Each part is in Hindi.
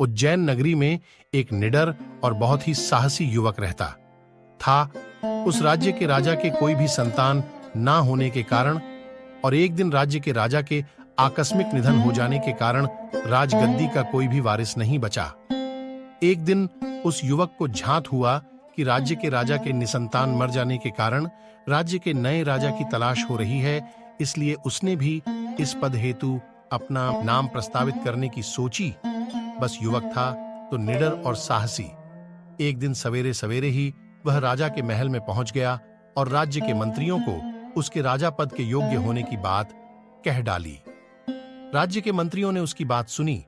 उज्जैन नगरी में एक निडर और बहुत ही साहसी युवक रहता था। उस राज्य के राजा के कोई भी संतान ना होने के कारण और एक दिन राज्य के राजा के आकस्मिक निधन हो जाने के कारण राजगद्दी का कोई भी वारिस नहीं बचा। एक दिन उस युवक को झांत हुआ कि राज्य के राजा के निसंतान मर जाने के कारण राज्य के नए राजा की तलाश हो रही है, इसलिए उसने भी इस पद हेतु अपना नाम प्रस्तावित करने की सोची। बस युवक था तो निडर और साहसी। एक दिन सवेरे सवेरे ही वह राजा के महल में पहुंच गया और राज्य के मंत्रियों को उसके राजा पद के योग्य होने की बात कह डाली। राज्य के मंत्रियों ने उसकी बात सुनी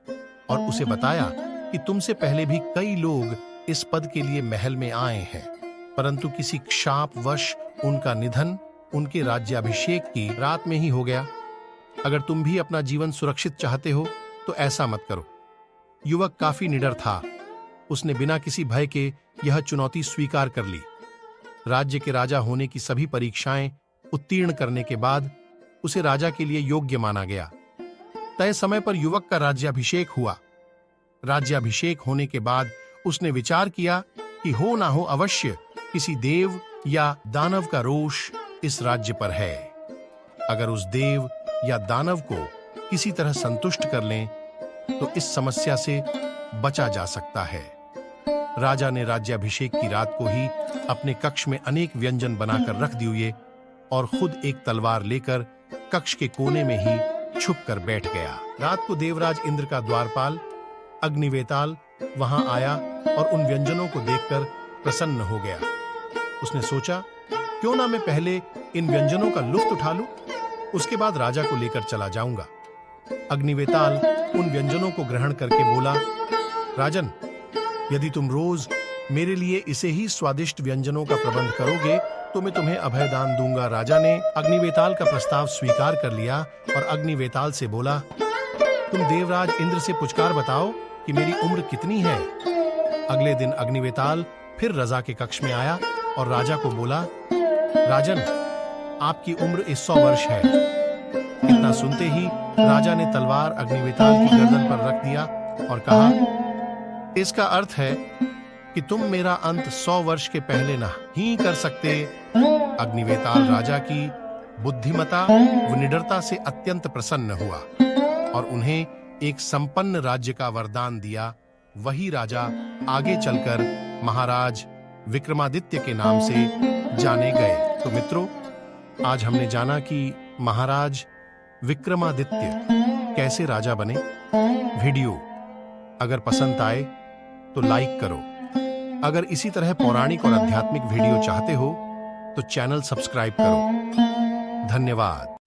और उसे बताया कि तुमसे पहले भी कई लोग इस पद के लिए महल में आए हैं, परंतु किसी क्षापवश उनका निधन उनके राज्याभिषेक की रात में ही हो गया। अगर तुम भी अपना जीवन सुरक्षित चाहते हो तो ऐसा मत करो। युवक काफी निडर था। उसने बिना किसी भय के यह चुनौती स्वीकार कर ली। राज्य के राजा होने की सभी परीक्षाएं उत्तीर्ण करने के बाद उसे राजा के लिए योग्य माना गया। तय समय पर युवक का राज्याभिषेक हुआ। राज्याभिषेक होने के बाद उसने विचार किया कि हो ना हो अवश्य किसी देव या दानव का रोष इस राज्य पर है। अगर उस देव या दानव को किसी तरह संतुष्ट कर लें तो इस समस्या से बचा जा सकता है। राजा ने राज्याभिषेक की रात को ही अपने कक्ष में अनेक व्यंजन बनाकर रख दिए और खुद एक तलवार लेकर कक्ष के कोने में ही छुप कर बैठ गया। रात को देवराज इंद्र का द्वारपाल अग्निवेताल वहां आया और उन व्यंजनों को देखकर प्रसन्न हो गया। उसने सोचा, क्यों ना मैं पहले इन व्यंजनों का लुत्फ उठा लूं, उसके बाद राजा को लेकर चला जाऊंगा। अग्निवेताल उन व्यंजनों को ग्रहण करके बोला, राजन, यदि तुम रोज मेरे लिए इसे ही स्वादिष्ट व्यंजनों का प्रबंध करोगे तो मैं तुम्हें अभयदान दूंगा। राजा ने अग्निवेताल का प्रस्ताव स्वीकार कर लिया और अग्निवेताल से बोला, तुम देवराज इंद्र से पुचकार बताओ कि मेरी उम्र कितनी है। अगले दिन अग्निवेताल फिर रजा के कक्ष में आया और राजा को बोला, राजन, आपकी उम्र 100 वर्ष है। इतना सुनते ही राजा ने तलवार अग्निवेताल की गर्दन पर रख दिया और कहा, इसका अर्थ है कि तुम मेरा अंत 100 वर्ष के पहले नहीं कर सकते। अग्निवेताल राजा की बुद्धिमता व निडरता से अत्यंत प्रसन्न हुआ और उन्हें एक संपन्न राज्य का वरदान दिया। वही राजा आगे चलकर महाराज विक्रमादित्य के नाम से जाने गए। तो मित्रों, आज हमने जाना कि महाराज विक्रमादित्य कैसे राजा बने। वीडियो अगर पसंद आए तो लाइक करो। अगर इसी तरह पौराणिक और आध्यात्मिक वीडियो चाहते हो तो चैनल सब्सक्राइब करो। धन्यवाद।